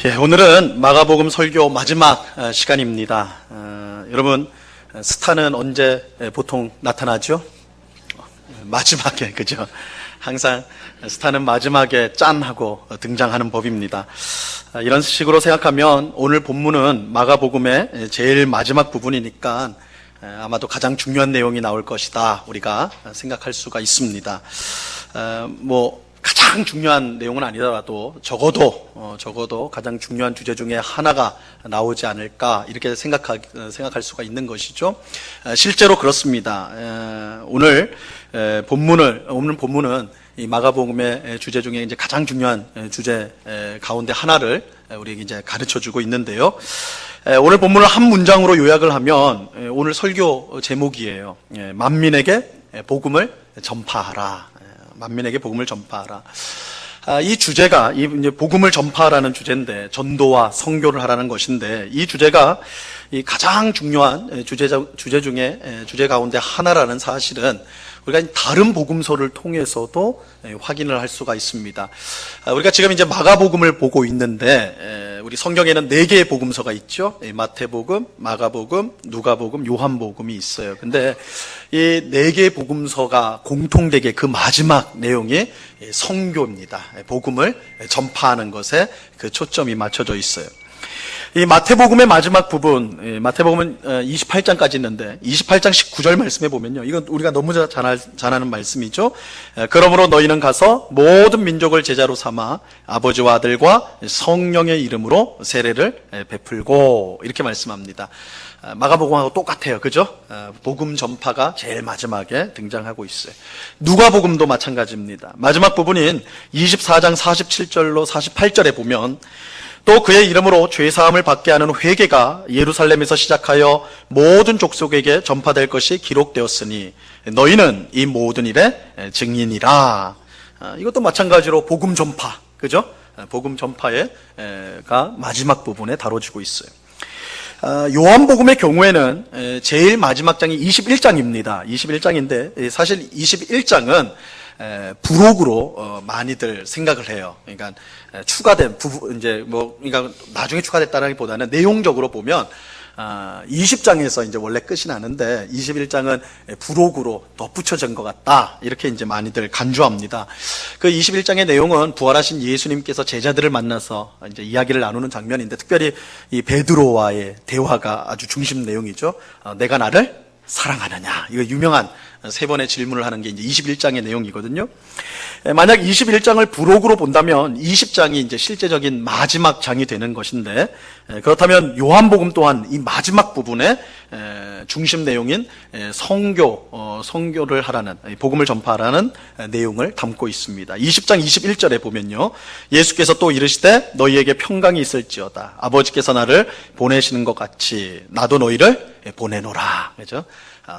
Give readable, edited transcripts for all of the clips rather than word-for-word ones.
오늘은 마가복음 설교 마지막 시간입니다. 여러분, 스타는 언제 보통 나타나죠? 마지막에, 그죠? 항상 스타는 마지막에 짠 하고 등장하는 법입니다. 이런 식으로 생각하면 오늘 본문은 마가복음의 제일 마지막 부분이니까 아마도 가장 중요한 내용이 나올 것이다, 우리가 생각할 수가 있습니다. 가장 중요한 내용은 아니더라도 적어도 가장 중요한 주제 중에 하나가 나오지 않을까, 이렇게 생각할 수가 있는 것이죠. 실제로 그렇습니다. 오늘 본문은 이 마가복음의 주제 중에 이제 가장 중요한 주제 가운데 하나를 우리에게 이제 가르쳐 주고 있는데요. 오늘 본문을 한 문장으로 요약을 하면 오늘 설교 제목이에요. 만민에게 복음을 전파하라. 만민에게 복음을 전파하라. 이 주제가, 이제 복음을 전파하라는 주제인데, 전도와 선교를 하라는 것인데, 이 주제가 이 가장 중요한 주제 가운데 하나라는 사실은 우리가 다른 복음서를 통해서도 확인을 할 수가 있습니다. 우리가 지금 이제 마가복음을 보고 있는데, 우리 성경에는 4개의 복음서가 있죠. 마태복음, 마가복음, 누가복음, 요한복음이 있어요. 근데 이 4개의 복음서가 공통되게 그 마지막 내용이 선교입니다. 복음을 전파하는 것에 그 초점이 맞춰져 있어요. 이 마태복음의 마지막 부분, 마태복음은 28장까지 있는데 28장 19절 말씀에 보면요, 이건 우리가 너무 잘 아는 말씀이죠. 그러므로 너희는 가서 모든 민족을 제자로 삼아 아버지와 아들과 성령의 이름으로 세례를 베풀고, 이렇게 말씀합니다. 마가복음하고 똑같아요, 그죠? 복음 전파가 제일 마지막에 등장하고 있어요. 누가복음도 마찬가지입니다. 마지막 부분인 24장 47절로 48절에 보면, 또 그의 이름으로 죄사함을 받게 하는 회개가 예루살렘에서 시작하여 모든 족속에게 전파될 것이 기록되었으니 너희는 이 모든 일의 증인이라. 이것도 마찬가지로 복음 전파, 그죠? 복음 전파가 마지막 부분에 다뤄지고 있어요. 요한복음의 경우에는 제일 마지막 장이 21장입니다. 21장인데 사실 21장은 부록으로 많이들 생각을 해요. 그러니까 추가된 그러니까 나중에 추가됐다라기보다는 내용적으로 보면 20장에서 이제 원래 끝이 나는데 21장은 부록으로 덧붙여진 것 같다, 이렇게 이제 많이들 간주합니다. 그 21장의 내용은 부활하신 예수님께서 제자들을 만나서 이제 이야기를 나누는 장면인데, 특별히 이 베드로와의 대화가 아주 중심 내용이죠. 내가 나를 사랑하느냐, 이거 유명한 3번의 질문을 하는 게 이제 21장의 내용이거든요. 만약 21장을 부록으로 본다면 20장이 이제 실제적인 마지막 장이 되는 것인데, 그렇다면 요한복음 또한 이 마지막 부분에 중심 내용인 선교를 하라는, 복음을 전파하라는 내용을 담고 있습니다. 20장 21절에 보면요, 예수께서 또 이르시되 너희에게 평강이 있을지어다. 아버지께서 나를 보내시는 것 같이 나도 너희를 보내노라. 그죠?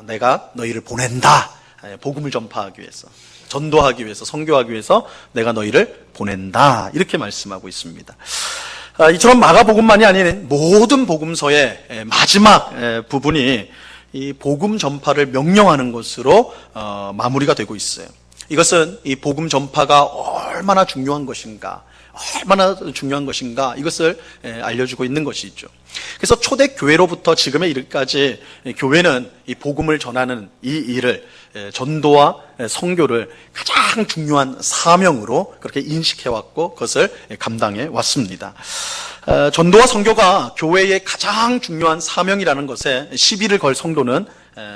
내가 너희를 보낸다. 복음을 전파하기 위해서, 전도하기 위해서, 선교하기 위해서 내가 너희를 보낸다, 이렇게 말씀하고 있습니다. 이처럼 마가복음만이 아닌 모든 복음서의 마지막 부분이 이 복음 전파를 명령하는 것으로 마무리가 되고 있어요. 이것은 이 복음 전파가 얼마나 중요한 것인가, 이것을 알려주고 있는 것이죠. 그래서 초대교회로부터 지금의 일까지 교회는 이 복음을 전하는 이 일을, 전도와 선교를 가장 중요한 사명으로 그렇게 인식해왔고 그것을 감당해 왔습니다. 전도와 선교가 교회의 가장 중요한 사명이라는 것에 시비를 걸 성도는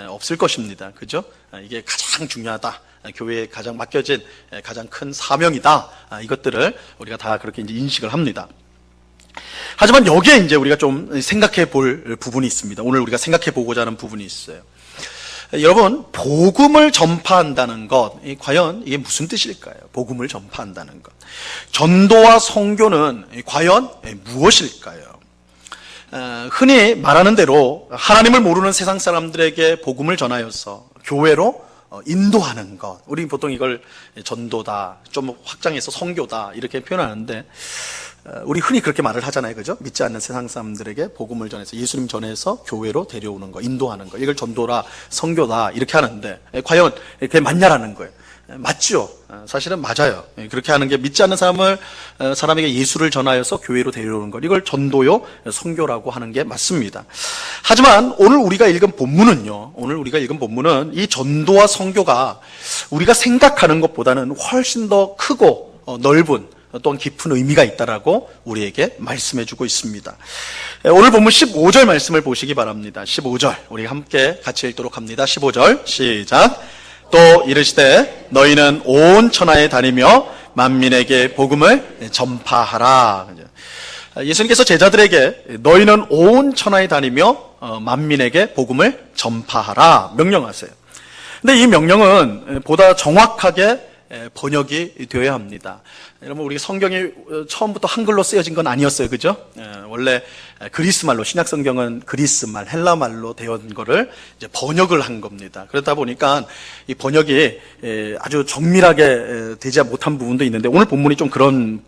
없을 것입니다. 그죠? 이게 가장 중요하다, 교회에 가장 맡겨진 가장 큰 사명이다, 이것들을 우리가 다 그렇게 이제 인식을 합니다. 하지만 여기에 이제 우리가 좀 생각해 볼 부분이 있습니다. 오늘 우리가 생각해 보고자 하는 부분이 있어요. 여러분, 복음을 전파한다는 것, 과연 이게 무슨 뜻일까요? 복음을 전파한다는 것. 전도와 선교는 과연 무엇일까요? 흔히 말하는 대로 하나님을 모르는 세상 사람들에게 복음을 전하여서 교회로 인도하는 것, 우리 보통 이걸 전도다, 좀 확장해서 선교다, 이렇게 표현하는데, 우리 흔히 그렇게 말을 하잖아요, 그죠? 믿지 않는 세상 사람들에게 복음을 전해서, 예수님 전해서 교회로 데려오는 거, 인도하는 거, 이걸 전도라, 선교다, 이렇게 하는데 과연 그게 맞냐라는 거예요. 맞죠? 사실은 맞아요. 그렇게 하는 게 믿지 않는 사람에게 예수를 전하여서 교회로 데려오는 것, 이걸 전도요, 선교라고 하는 게 맞습니다. 하지만 오늘 우리가 읽은 본문은요, 이 전도와 선교가 우리가 생각하는 것보다는 훨씬 더 크고 넓은, 또한 깊은 의미가 있다라고 우리에게 말씀해주고 있습니다. 오늘 본문 15절 말씀을 보시기 바랍니다. 15절 우리 함께 같이 읽도록 합니다. 15절 시작. 또 이르시되 너희는 온 천하에 다니며 만민에게 복음을 전파하라. 예수님께서 제자들에게 너희는 온 천하에 다니며 만민에게 복음을 전파하라 명령하세요. 근데 이 명령은 보다 정확하게 번역이 되어야 합니다. 여러분, 우리 성경이 처음부터 한글로 쓰여진 건 아니었어요. 그죠? 원래 그리스말로, 신약성경은 그리스말, 헬라말로 되어진 거를 이제 번역을 한 겁니다. 그렇다 보니까 이 번역이 아주 정밀하게 되지 못한 부분도 있는데, 오늘 본문이 좀 그런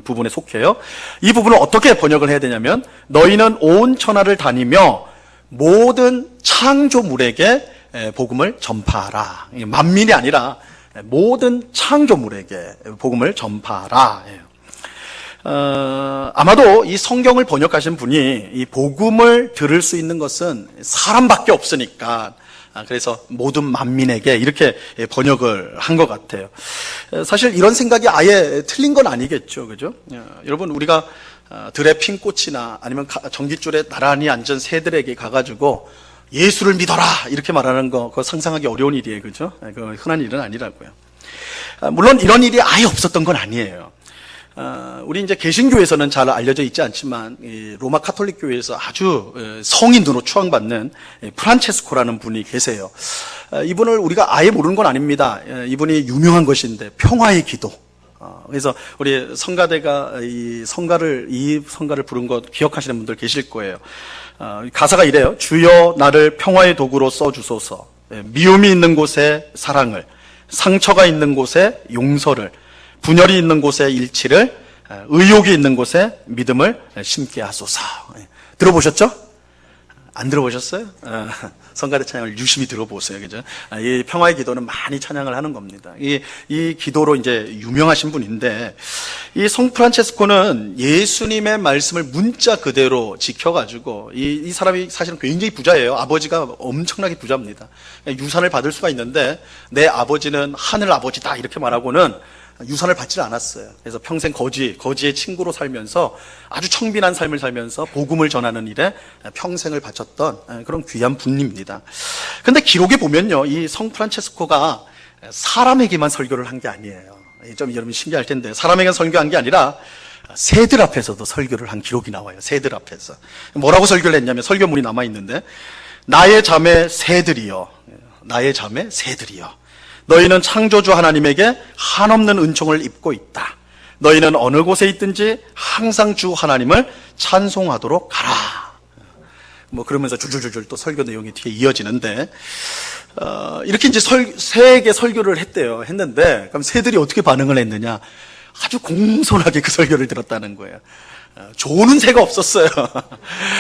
부분에 속해요. 이 부분을 어떻게 번역을 해야 되냐면, 너희는 온 천하를 다니며 모든 창조물에게 복음을 전파하라. 만민이 아니라 모든 창조물에게 복음을 전파하라. 아마도 이 성경을 번역하신 분이 이 복음을 들을 수 있는 것은 사람밖에 없으니까, 그래서 모든 만민에게 이렇게 번역을 한 것 같아요. 사실 이런 생각이 아예 틀린 건 아니겠죠. 그죠? 여러분, 우리가 들에 핀 꽃이나 아니면 전깃줄에 나란히 앉은 새들에게 가가지고 예수를 믿어라 이렇게 말하는 거, 그거 상상하기 어려운 일이에요. 그죠? 그 흔한 일은 아니라고요. 물론 이런 일이 아예 없었던 건 아니에요. 우리 이제 개신교에서는 잘 알려져 있지 않지만 이 로마 카톨릭 교회에서 아주 성인으로 추앙받는 프란체스코라는 분이 계세요. 이분을 우리가 아예 모르는 건 아닙니다. 이분이 유명한 것인데 평화의 기도. 그래서 우리 성가대가 이 성가를 부른 거 기억하시는 분들 계실 거예요. 가사가 이래요. 주여 나를 평화의 도구로 써주소서. 미움이 있는 곳에 사랑을, 상처가 있는 곳에 용서를, 분열이 있는 곳에 일치를, 의욕이 있는 곳에 믿음을 심게 하소서. 들어보셨죠? 안 들어보셨어요? 성가대 찬양을 유심히 들어보세요. 그죠? 이 평화의 기도는 많이 찬양을 하는 겁니다. 이 기도로 이제 유명하신 분인데, 이 성 프란체스코는 예수님의 말씀을 문자 그대로 지켜가지고, 이 사람이 사실은 굉장히 부자예요. 아버지가 엄청나게 부자입니다. 유산을 받을 수가 있는데, 내 아버지는 하늘 아버지다 이렇게 말하고는 유산을 받질 않았어요. 그래서 평생 거지의 친구로 살면서 아주 청빈한 삶을 살면서 복음을 전하는 일에 평생을 바쳤던 그런 귀한 분입니다. 근데 기록에 보면요, 이 성 프란체스코가 사람에게만 설교를 한 게 아니에요. 좀 여러분 신기할 텐데, 사람에게만 설교한 게 아니라 새들 앞에서도 설교를 한 기록이 나와요. 새들 앞에서. 뭐라고 설교를 했냐면, 설교문이 남아있는데, 나의 자매 새들이여, 너희는 창조주 하나님에게 한없는 은총을 입고 있다. 너희는 어느 곳에 있든지 항상 주 하나님을 찬송하도록 가라. 그러면서 줄줄줄줄 또 설교 내용이 뒤에 이어지는데, 이렇게 이제 새에게 설교를 했는데, 그럼 새들이 어떻게 반응을 했느냐? 아주 공손하게 그 설교를 들었다는 거예요. 조는 새가 없었어요.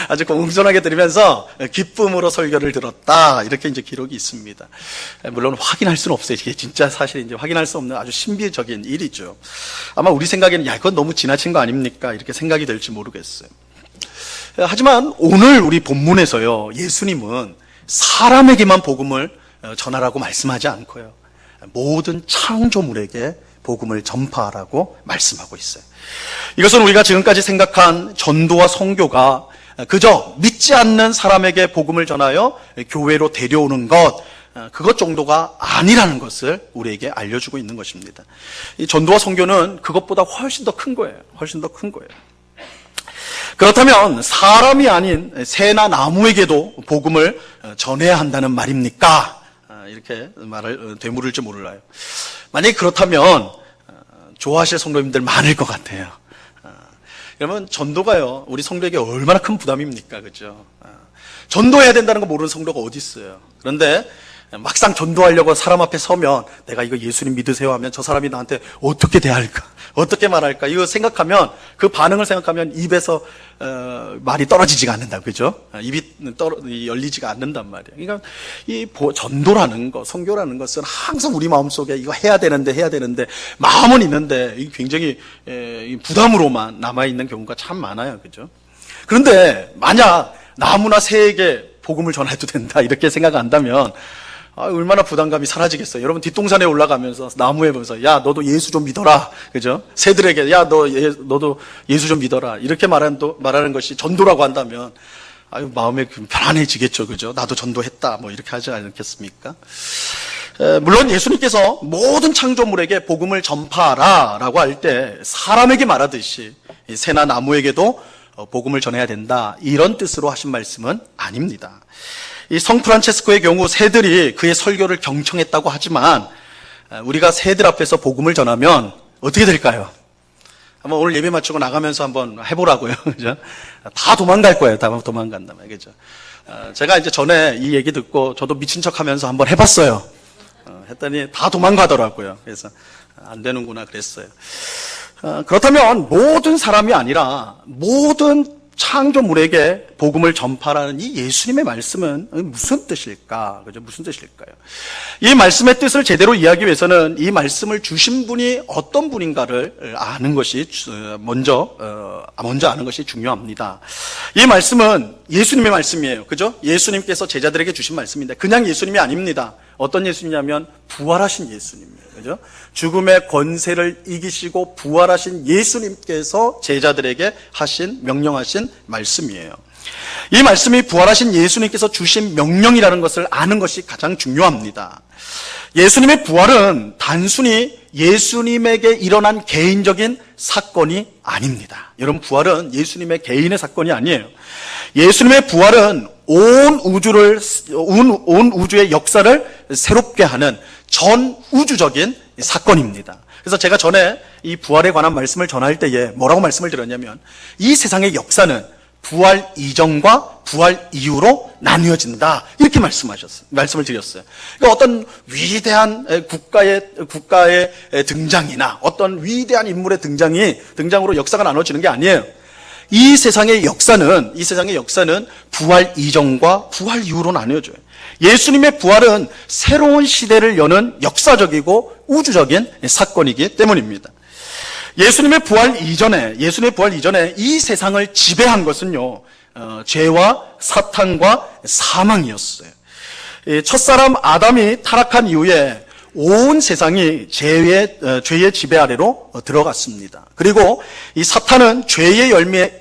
아주 공손하게 들으면서 기쁨으로 설교를 들었다. 이렇게 이제 기록이 있습니다. 물론 확인할 수는 없어요. 이게 진짜 사실 이제 확인할 수 없는 아주 신비적인 일이죠. 아마 우리 생각에는 이건 너무 지나친 거 아닙니까? 이렇게 생각이 될지 모르겠어요. 하지만 오늘 우리 본문에서요, 예수님은 사람에게만 복음을 전하라고 말씀하지 않고요, 모든 창조물에게 복음을 전파하라고 말씀하고 있어요. 이것은 우리가 지금까지 생각한 전도와 선교가 그저 믿지 않는 사람에게 복음을 전하여 교회로 데려오는 그것 정도가 아니라는 것을 우리에게 알려주고 있는 것입니다. 이 전도와 선교는 그것보다 훨씬 더 큰 거예요. 그렇다면 사람이 아닌 새나 나무에게도 복음을 전해야 한다는 말입니까? 이렇게 되물을지 몰라요. 만약에 그렇다면 좋아하실 성도님들 많을 것 같아요. 여러분, 전도가요, 우리 성도에게 얼마나 큰 부담입니까? 그죠? 전도해야 된다는 거 모르는 성도가 어디 있어요? 그런데 막상 전도하려고 사람 앞에 서면 내가 이거 예수님 믿으세요 하면 저 사람이 나한테 어떻게 대할까? 어떻게 말할까? 이거 생각하면, 그 반응을 생각하면 입에서 말이 떨어지지가 않는다. 그죠? 입이 열리지가 않는단 말이에요. 그러니까 이 전도라는 거, 선교라는 것은 항상 우리 마음속에 이거 해야 되는데 마음은 있는데 이게 굉장히 부담으로만 남아있는 경우가 참 많아요. 그죠? 그런데 만약 나무나 새에게 복음을 전해도 된다 이렇게 생각한다면 얼마나 부담감이 사라지겠어요. 여러분 뒷동산에 올라가면서 나무에 보면서 야 너도 예수 좀 믿어라. 그죠? 새들에게 야 너도 예수 좀 믿어라. 이렇게 말하는 것이 전도라고 한다면 마음에 편안해지겠죠. 그죠? 나도 전도했다. 뭐 이렇게 하지 않겠습니까? 물론 예수님께서 모든 창조물에게 복음을 전파하라라고 할 때 사람에게 말하듯이 새나 나무에게도 복음을 전해야 된다. 이런 뜻으로 하신 말씀은 아닙니다. 이 성 프란체스코의 경우 새들이 그의 설교를 경청했다고 하지만 우리가 새들 앞에서 복음을 전하면 어떻게 될까요? 한번 오늘 예배 마치고 나가면서 한번 해보라고요. 그죠? 다 도망갈 거예요. 다 도망간다면. 그죠? 제가 이제 전에 이 얘기 듣고 저도 미친 척 하면서 한번 해봤어요. 했더니 다 도망가더라고요. 그래서 안 되는구나 그랬어요. 그렇다면 모든 사람이 아니라 모든 창조물에게 복음을 전파라는 이 예수님의 말씀은 무슨 뜻일까? 그죠? 무슨 뜻일까요? 이 말씀의 뜻을 제대로 이해하기 위해서는 이 말씀을 주신 분이 어떤 분인가를 아는 것이 먼저 아는 것이 중요합니다. 이 말씀은 예수님의 말씀이에요. 그죠? 예수님께서 제자들에게 주신 말씀인데 그냥 예수님이 아닙니다. 어떤 예수님이냐면 부활하신 예수님이에요. 그죠? 죽음의 권세를 이기시고 부활하신 예수님께서 제자들에게 명령하신 말씀이에요. 이 말씀이 부활하신 예수님께서 주신 명령이라는 것을 아는 것이 가장 중요합니다. 예수님의 부활은 단순히 예수님에게 일어난 개인적인 사건이 아닙니다. 여러분, 부활은 예수님의 개인의 사건이 아니에요. 예수님의 부활은 온 우주의 역사를 새롭게 하는 전 우주적인 사건입니다. 그래서 제가 전에 이 부활에 관한 말씀을 전할 때에 뭐라고 말씀을 드렸냐면 이 세상의 역사는 부활 이전과 부활 이후로 나뉘어진다. 이렇게 말씀을 드렸어요. 그러니까 어떤 위대한 국가의 등장이나 어떤 위대한 인물의 등장으로 역사가 나눠지는 게 아니에요. 이 세상의 역사는 부활 이전과 부활 이후로 나뉘어져요. 예수님의 부활은 새로운 시대를 여는 역사적이고 우주적인 사건이기 때문입니다. 예수님의 부활 이전에 이 세상을 지배한 것은요, 죄와 사탄과 사망이었어요. 첫사람 아담이 타락한 이후에 온 세상이 죄의 지배 아래로 들어갔습니다. 그리고 이 사탄은 죄의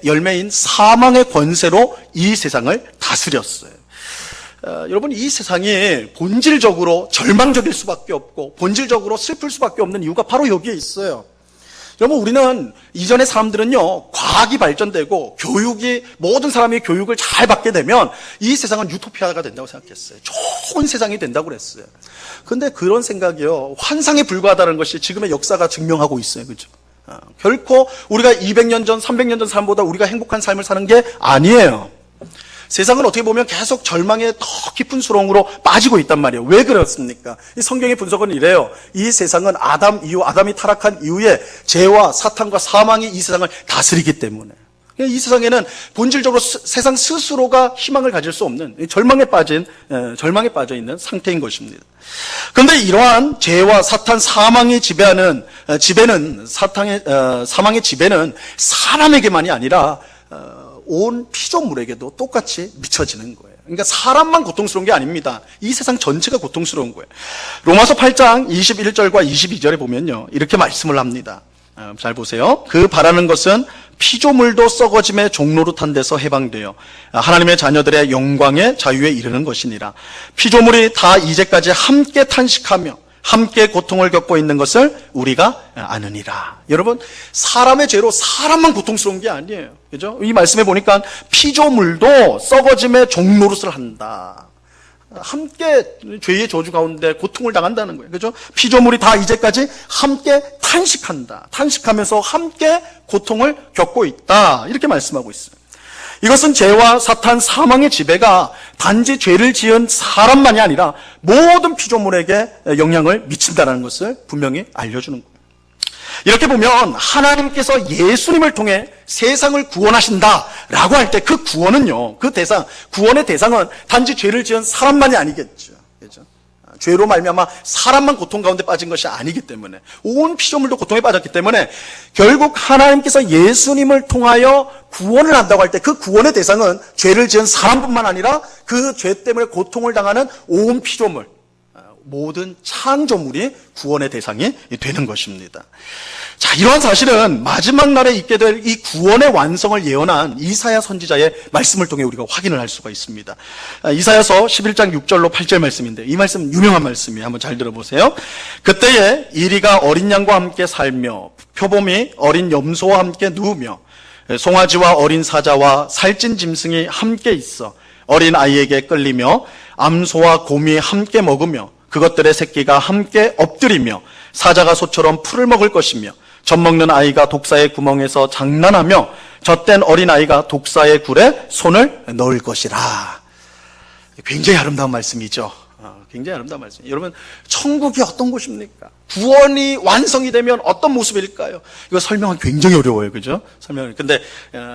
열매인 사망의 권세로 이 세상을 다스렸어요. 여러분, 이 세상이 본질적으로 절망적일 수밖에 없고 본질적으로 슬플 수밖에 없는 이유가 바로 여기에 있어요. 여러분, 우리는 이전의 사람들은요, 과학이 발전되고 모든 사람이 교육을 잘 받게 되면 이 세상은 유토피아가 된다고 생각했어요. 좋은 세상이 된다고 그랬어요. 그런데 그런 생각이요, 환상에 불과하다는 것이 지금의 역사가 증명하고 있어요. 그죠? 결코 우리가 200년 전, 300년 전 사람보다 우리가 행복한 삶을 사는 게 아니에요. 세상은 어떻게 보면 계속 절망의 더 깊은 수렁으로 빠지고 있단 말이에요. 왜 그렇습니까? 이 성경의 분석은 이래요. 이 세상은 아담이 타락한 이후에 죄와 사탄과 사망이 이 세상을 다스리기 때문에. 이 세상에는 본질적으로 세상 스스로가 희망을 가질 수 없는 절망에 빠져 있는 상태인 것입니다. 그런데 이러한 죄와 사탄, 사망의 지배는 사망의 지배는 사람에게만이 아니라 온 피조물에게도 똑같이 미쳐지는 거예요. 그러니까 사람만 고통스러운 게 아닙니다. 이 세상 전체가 고통스러운 거예요. 로마서 8장 21절과 22절에 보면요, 이렇게 말씀을 합니다. 잘 보세요. 그 바라는 것은 피조물도 썩어짐의 종노릇한 데서 해방되어 하나님의 자녀들의 영광의 자유에 이르는 것이니라. 피조물이 다 이제까지 함께 탄식하며 함께 고통을 겪고 있는 것을 우리가 아느니라. 여러분, 사람의 죄로 사람만 고통스러운 게 아니에요. 그죠? 이 말씀에 보니까 피조물도 썩어짐의 종노릇을 한다. 함께 죄의 저주 가운데 고통을 당한다는 거예요. 그죠? 피조물이 다 이제까지 함께 탄식한다. 탄식하면서 함께 고통을 겪고 있다. 이렇게 말씀하고 있어요. 이것은 죄와 사탄, 사망의 지배가 단지 죄를 지은 사람만이 아니라 모든 피조물에게 영향을 미친다는 것을 분명히 알려주는 거예요. 이렇게 보면 하나님께서 예수님을 통해 세상을 구원하신다라고 할 때 그 구원은요, 구원의 대상은 단지 죄를 지은 사람만이 아니겠죠. 그렇죠? 죄로 말미암아 사람만 고통 가운데 빠진 것이 아니기 때문에, 온 피조물도 고통에 빠졌기 때문에 결국 하나님께서 예수님을 통하여 구원을 한다고 할 때 그 구원의 대상은 죄를 지은 사람뿐만 아니라 그 죄 때문에 고통을 당하는 온 피조물, 모든 창조물이 구원의 대상이 되는 것입니다. 자, 이러한 사실은 마지막 날에 있게 될 이 구원의 완성을 예언한 이사야 선지자의 말씀을 통해 우리가 확인을 할 수가 있습니다. 이사야서 11장 6절로 8절 말씀인데, 이 말씀 유명한 말씀이에요. 한번 잘 들어보세요. 그때에 이리가 어린 양과 함께 살며 표범이 어린 염소와 함께 누우며 송아지와 어린 사자와 살찐 짐승이 함께 있어 어린 아이에게 끌리며 암소와 곰이 함께 먹으며 그것들의 새끼가 함께 엎드리며 사자가 소처럼 풀을 먹을 것이며 젖 먹는 아이가 독사의 구멍에서 장난하며 젖된 어린 아이가 독사의 굴에 손을 넣을 것이라. 굉장히 아름다운 말씀이죠. 굉장히 아름다운 말씀. 여러분, 천국이 어떤 곳입니까? 구원이 완성이 되면 어떤 모습일까요? 이거 설명하기 굉장히 어려워요. 그죠? 근데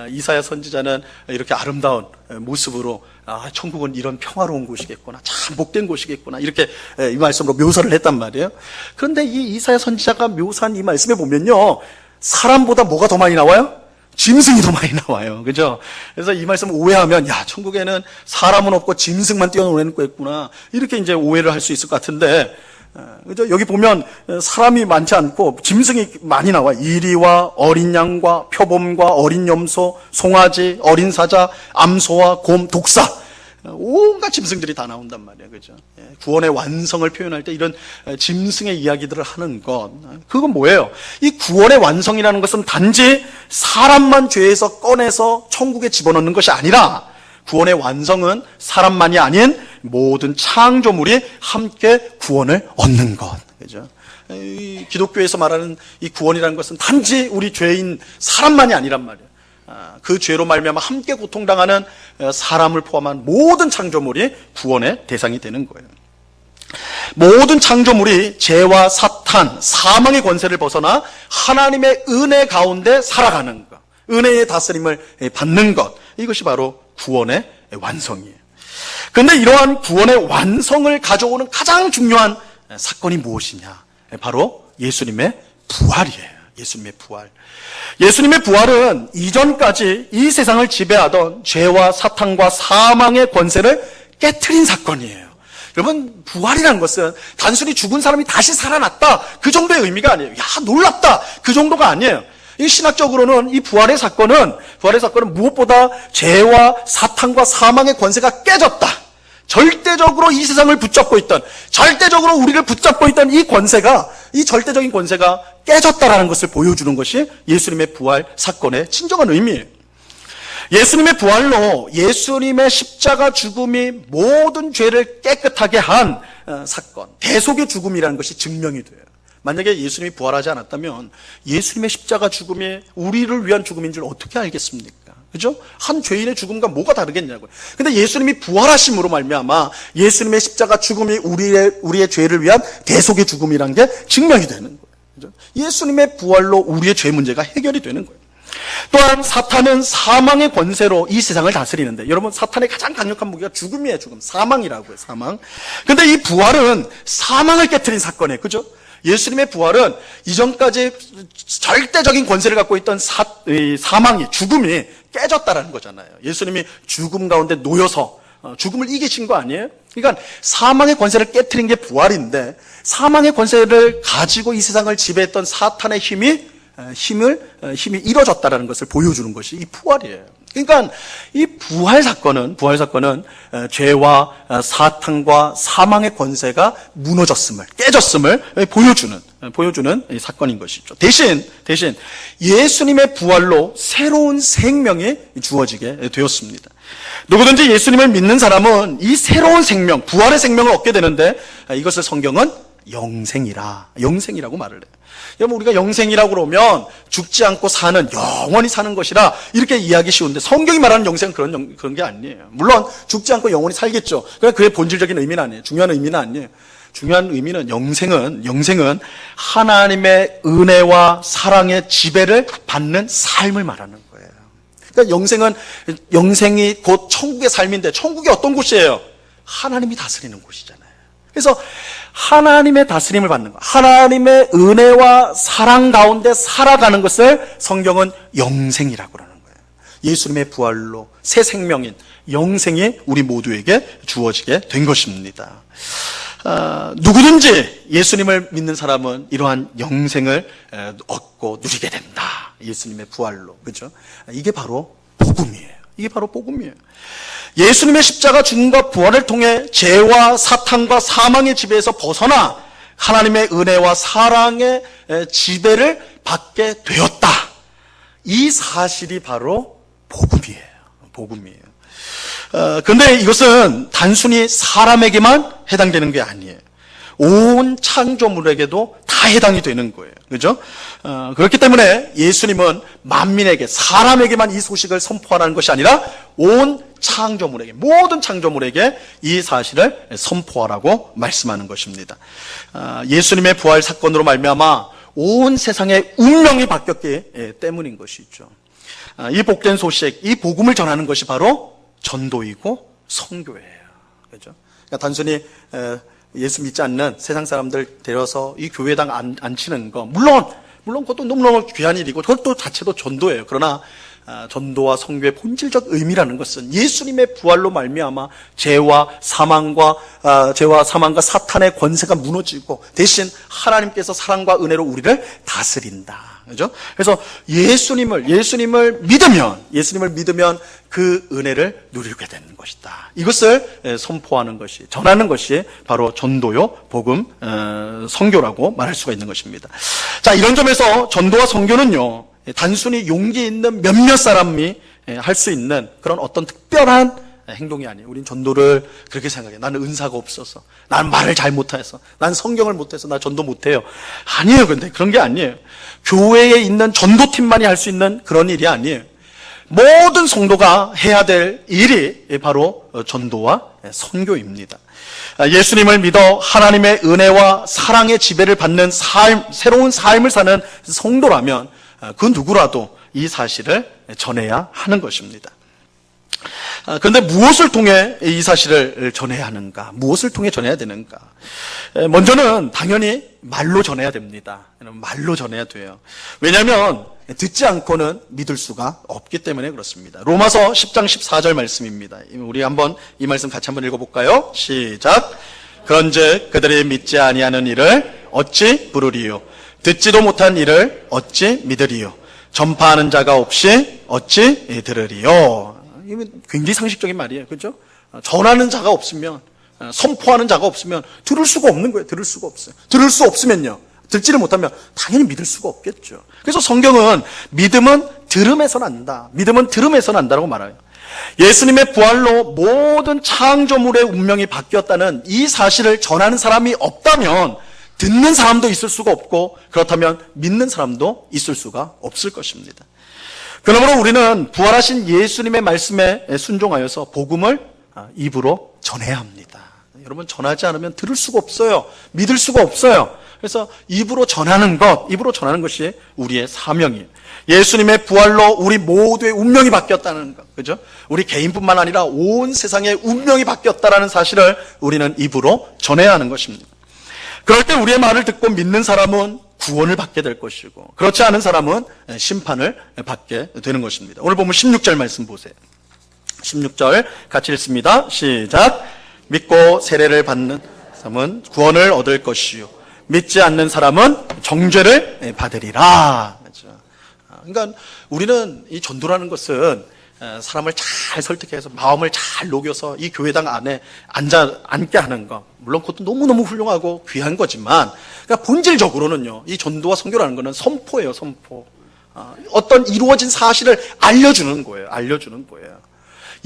이사야 선지자는 이렇게 아름다운 모습으로 천국은 이런 평화로운 곳이겠구나, 참 복된 곳이겠구나, 이렇게 이 말씀으로 묘사를 했단 말이에요. 그런데 이 이사야 선지자가 묘사한 이 말씀에 보면요, 사람보다 뭐가 더 많이 나와요? 짐승이 더 많이 나와요. 그죠? 그래서 이 말씀 오해하면, 야, 천국에는 사람은 없고 짐승만 뛰어노는 거였구나, 이렇게 이제 오해를 할 수 있을 것 같은데, 그죠? 여기 보면 사람이 많지 않고 짐승이 많이 나와. 이리와 어린 양과 표범과 어린 염소, 송아지, 어린 사자, 암소와 곰, 독사, 온갖 짐승들이 다 나온단 말이에요. 그죠? 구원의 완성을 표현할 때 이런 짐승의 이야기들을 하는 것, 그건 뭐예요? 이 구원의 완성이라는 것은 단지 사람만 죄에서 꺼내서 천국에 집어넣는 것이 아니라, 구원의 완성은 사람만이 아닌 모든 창조물이 함께 구원을 얻는 것. 그죠? 이 기독교에서 말하는 이 구원이라는 것은 단지 우리 죄인 사람만이 아니란 말이에요. 그 죄로 말미암아 함께 고통당하는 사람을 포함한 모든 창조물이 구원의 대상이 되는 거예요. 모든 창조물이 죄와 사탄, 사망의 권세를 벗어나 하나님의 은혜 가운데 살아가는 것, 은혜의 다스림을 받는 것, 이것이 바로 구원의 완성이에요. 그런데 이러한 구원의 완성을 가져오는 가장 중요한 사건이 무엇이냐? 바로 예수님의 부활이에요. 예수님의 부활. 예수님의 부활은 이전까지 이 세상을 지배하던 죄와 사탄과 사망의 권세를 깨트린 사건이에요. 여러분, 부활이라는 것은 단순히 죽은 사람이 다시 살아났다, 그 정도의 의미가 아니에요. 야, 놀랍다, 그 정도가 아니에요. 이 신학적으로는 이 부활의 사건은 무엇보다 죄와 사탄과 사망의 권세가 깨졌다, 절대적으로 이 세상을 붙잡고 있던, 절대적으로 우리를 붙잡고 있던 이 권세가, 이 절대적인 권세가 깨졌다라는 것을 보여주는 것이 예수님의 부활 사건의 진정한 의미예요. 예수님의 부활로 예수님의 십자가 죽음이 모든 죄를 깨끗하게 한 사건, 대속의 죽음이라는 것이 증명이 돼요. 만약에 예수님이 부활하지 않았다면 예수님의 십자가 죽음이 우리를 위한 죽음인 줄 어떻게 알겠습니까? 그죠? 한 죄인의 죽음과 뭐가 다르겠냐고요. 근데 예수님이 부활하심으로 말미암아 예수님의 십자가 죽음이 우리의 죄를 위한 대속의 죽음이라는 게 증명이 되는 거예요. 그죠? 예수님의 부활로 우리의 죄 문제가 해결이 되는 거예요. 또한 사탄은 사망의 권세로 이 세상을 다스리는데, 여러분, 사탄의 가장 강력한 무기가 죽음이에요. 죽음, 사망이라고요. 사망. 근데 이 부활은 사망을 깨트린 사건이에요. 그죠? 예수님의 부활은 이전까지 절대적인 권세를 갖고 있던 사망이, 죽음이 깨졌다라는 거잖아요. 예수님이 죽음 가운데 놓여서 죽음을 이기신 거 아니에요? 그러니까 사망의 권세를 깨트린 게 부활인데, 사망의 권세를 가지고 이 세상을 지배했던 사탄의 힘이 이뤄졌다라는 것을 보여주는 것이 이 부활이에요. 그러니까 이 부활 사건은 죄와 사탄과 사망의 권세가 무너졌음을, 깨졌음을 보여주는 이 사건인 것이죠. 대신 예수님의 부활로 새로운 생명이 주어지게 되었습니다. 누구든지 예수님을 믿는 사람은 이 새로운 생명, 부활의 생명을 얻게 되는데, 이것을 성경은 영생이라고 말을 해요. 여러분, 우리가 영생이라고 그러면 죽지 않고 사는, 영원히 사는 것이라 이렇게 이해하기 쉬운데, 성경이 말하는 영생은 그런 게 아니에요. 물론 죽지 않고 영원히 살겠죠. 그러나 그의 본질적인 의미는 아니에요. 중요한 의미는 아니에요. 중요한 의미는 영생은 하나님의 은혜와 사랑의 지배를 받는 삶을 말하는 거예요. 그러니까 영생이 곧 천국의 삶인데, 천국이 어떤 곳이에요? 하나님이 다스리는 곳이잖아요. 그래서 하나님의 다스림을 받는 것, 하나님의 은혜와 사랑 가운데 살아가는 것을 성경은 영생이라고 그러는 거예요. 예수님의 부활로 새 생명인 영생이 우리 모두에게 주어지게 된 것입니다. 누구든지 예수님을 믿는 사람은 이러한 영생을 얻고 누리게 된다. 예수님의 부활로. 그죠? 이게 바로 복음이에요. 이게 바로 복음이에요. 예수님의 십자가 죽음과 부활을 통해 죄와 사탄과 사망의 지배에서 벗어나 하나님의 은혜와 사랑의 지배를 받게 되었다. 이 사실이 바로 복음이에요. 복음이에요. 그런데 이것은 단순히 사람에게만 해당되는 게 아니에요. 온 창조물에게도 다 해당이 되는 거예요. 그죠? 그렇기 때문에 예수님은 만민에게, 사람에게만 이 소식을 선포하라는 것이 아니라 온 창조물에게, 모든 창조물에게 이 사실을 선포하라고 말씀하는 것입니다. 예수님의 부활 사건으로 말미암아 온 세상의 운명이 바뀌었기 때문인 것이죠. 이 복된 소식, 이 복음을 전하는 것이 바로 전도이고 선교예요. 그죠? 그러니까 단순히 예수 믿지 않는 세상 사람들 데려서 이 교회당 앉히는 거, 물론 그것도 너무너무 귀한 일이고 그것도 자체도 전도예요. 그러나 전도와 선교의 본질적 의미라는 것은 예수님의 부활로 말미암아 죄와 사망과 사탄의 권세가 무너지고 대신 하나님께서 사랑과 은혜로 우리를 다스린다. 그죠? 그래서 예수님을 믿으면 그 은혜를 누리게 되는 것이다. 이것을 선포하는 것이, 전하는 것이 바로 전도요, 복음, 선교라고 말할 수가 있는 것입니다. 자, 이런 점에서 전도와 선교는요, 단순히 용기 있는 몇몇 사람이 할 수 있는 그런 어떤 특별한 행동이 아니에요. 우린 전도를 그렇게 생각해요. 나는 은사가 없어서, 나는 말을 잘 못해서, 난 성경을 못해서 나 전도 못해요. 아니에요. 근데 그런 게 아니에요. 교회에 있는 전도팀만이 할 수 있는 그런 일이 아니에요. 모든 성도가 해야 될 일이 바로 전도와 선교입니다. 예수님을 믿어 하나님의 은혜와 사랑의 지배를 받는 삶, 새로운 삶을 사는 성도라면 그 누구라도 이 사실을 전해야 하는 것입니다. 그런데 무엇을 통해 이 사실을 전해야 하는가? 무엇을 통해 전해야 되는가? 먼저는 당연히 말로 전해야 됩니다. 말로 전해야 돼요. 왜냐하면 듣지 않고는 믿을 수가 없기 때문에 그렇습니다. 로마서 10장 14절 말씀입니다. 우리 한번 이 말씀 같이 한번 읽어볼까요? 시작. 그런즉 그들이 믿지 아니하는 일을 어찌 부르리요? 듣지도 못한 일을 어찌 믿으리요? 전파하는 자가 없이 어찌 들으리요? 이건 굉장히 상식적인 말이에요. 그렇죠? 전하는 자가 없으면, 선포하는 자가 없으면 들을 수가 없는 거예요. 들을 수가 없어요. 들을 수 없으면요, 듣지를 못하면 당연히 믿을 수가 없겠죠. 그래서 성경은 믿음은 들음에서 난다. 믿음은 들음에서 난다라고 말해요. 예수님의 부활로 모든 창조물의 운명이 바뀌었다는 이 사실을 전하는 사람이 없다면 듣는 사람도 있을 수가 없고, 그렇다면 믿는 사람도 있을 수가 없을 것입니다. 그러므로 우리는 부활하신 예수님의 말씀에 순종하여서 복음을 입으로 전해야 합니다. 여러분, 전하지 않으면 들을 수가 없어요. 믿을 수가 없어요. 그래서 입으로 전하는 것이 우리의 사명이에요. 예수님의 부활로 우리 모두의 운명이 바뀌었다는 것, 그죠? 우리 개인뿐만 아니라 온 세상의 운명이 바뀌었다라는 사실을 우리는 입으로 전해야 하는 것입니다. 그럴 때 우리의 말을 듣고 믿는 사람은 구원을 받게 될 것이고, 그렇지 않은 사람은 심판을 받게 되는 것입니다. 오늘 보면 16절 말씀 보세요. 16절 같이 읽습니다. 시작. 믿고 세례를 받는 사람은 구원을 얻을 것이요, 믿지 않는 사람은 정죄를 받으리라. 그러니까 우리는 이 전도라는 것은 사람을 잘 설득해서 마음을 잘 녹여서 이 교회당 안에 앉게 하는 것, 물론 그것도 너무너무 훌륭하고 귀한 거지만, 그러니까 본질적으로는요, 이 전도와 선교라는 것은 선포예요. 선포. 어떤 이루어진 사실을 알려주는 거예요.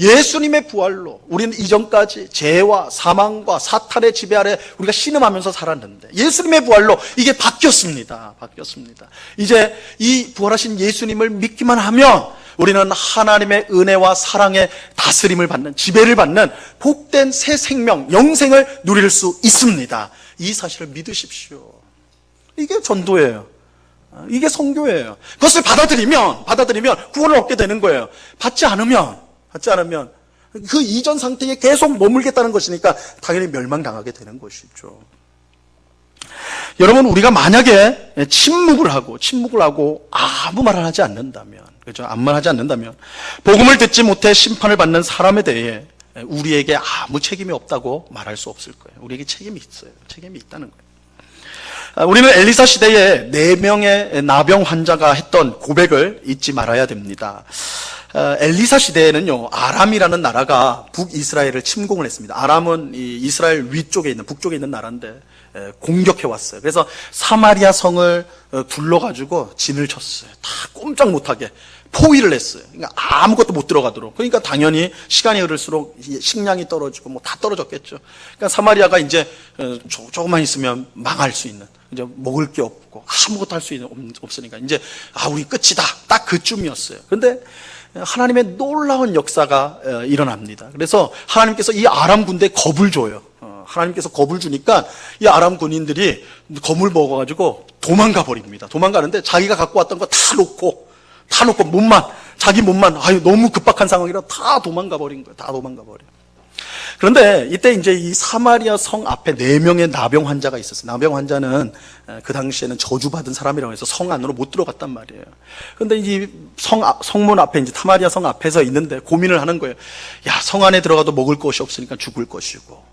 예수님의 부활로 우리는 이전까지 죄와 사망과 사탄의 지배 아래 우리가 신음하면서 살았는데 예수님의 부활로 이게 바뀌었습니다. 이제 이 부활하신 예수님을 믿기만 하면 우리는 하나님의 은혜와 사랑의 다스림을 받는, 지배를 받는 복된 새 생명, 영생을 누릴 수 있습니다. 이 사실을 믿으십시오. 이게 전도예요. 이게 선교예요. 그것을 받아들이면 구원을 얻게 되는 거예요. 받지 않으면 그 이전 상태에 계속 머물겠다는 것이니까 당연히 멸망당하게 되는 것이죠. 여러분, 우리가 만약에 침묵을 하고 아무 말을 하지 않는다면, 그렇죠? 아무 말 하지 않는다면, 복음을 듣지 못해 심판을 받는 사람에 대해 우리에게 아무 책임이 없다고 말할 수 없을 거예요. 우리에게 책임이 있어요. 책임이 있다는 거예요. 우리는 엘리사 시대에 4명의 나병 환자가 했던 고백을 잊지 말아야 됩니다. 엘리사 시대에는요, 아람이라는 나라가 북이스라엘을 침공을 했습니다. 아람은 이 이스라엘 북쪽에 있는 나라인데 공격해 왔어요. 그래서 사마리아 성을 둘러가지고 진을 쳤어요. 다 꼼짝 못하게 포위를 했어요. 그러니까 아무것도 못 들어가도록. 그러니까 당연히 시간이 흐를수록 식량이 떨어지고 뭐 다 떨어졌겠죠. 그러니까 사마리아가 이제 조금만 있으면 망할 수 있는, 이제 먹을 게 없고 아무것도 할 수 없으니까 이제 우리 끝이다. 딱 그쯤이었어요. 그런데 하나님의 놀라운 역사가 일어납니다. 그래서 하나님께서 이 아람 군대에 겁을 줘요. 하나님께서 겁을 주니까 이 아람 군인들이 겁을 먹어가지고 도망가 버립니다. 도망가는데 자기가 갖고 왔던 거 다 놓고 자기 몸만 너무 급박한 상황이라 다 도망가 버린 거예요. 다 도망가 버려. 그런데 이때 이제 이 사마리아 성 앞에 4명의 나병 환자가 있었어요. 나병 환자는 그 당시에는 저주받은 사람이라고 해서 성 안으로 못 들어갔단 말이에요. 그런데 이 성문 앞에 이제 사마리아 성 앞에서 있는데 고민을 하는 거예요. 야, 성 안에 들어가도 먹을 것이 없으니까 죽을 것이고,